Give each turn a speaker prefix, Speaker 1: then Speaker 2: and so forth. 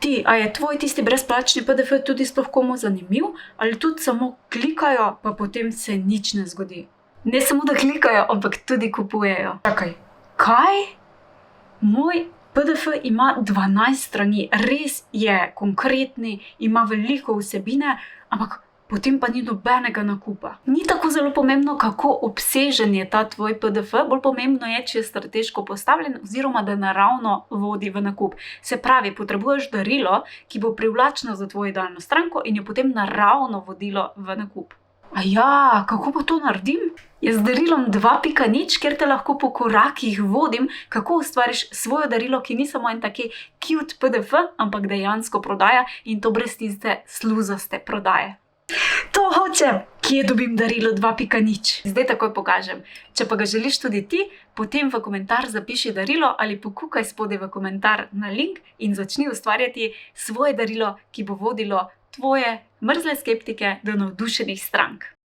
Speaker 1: ti, a je tvoj tisti brezplačni PDF tudi sploh komu zanimiv, ali tudi samo klikajo, pa potem se nič ne zgodi? Ne samo, da klikajo, ampak tudi kupujejo. Čakaj, kaj? Moj PDF ima 12 strani, res je konkretni, ima veliko vsebine, ampak potem pa ni nobenega nakupa. Ni tako zelo pomembno, kako obsežen je ta tvoj PDF, bolj pomembno je, če je strateško postavljen oziroma da naravno vodi v nakup. Se pravi, potrebuješ darilo, ki bo privlačno za tvojo idealno stranko in je potem naravno vodilo v nakup. Aja, kako pa to naredim? Jaz z darilom 2.0, kjer te lahko po korakih vodim, kako ustvariš svoje darilo, ki ni samo en taki cute PDF, ampak dejansko prodaja in to brez tiste sluzaste prodaje. To hočem! Kje dobim darilo 2.0? Zdaj takoj pokažem. Če pa ga želiš tudi ti, potem v komentar zapiši darilo ali pokukaj spodaj v komentar na link in začni ustvarjati svoje darilo, ki bo vodilo tvoje mrzle skeptike do navdušenih strank.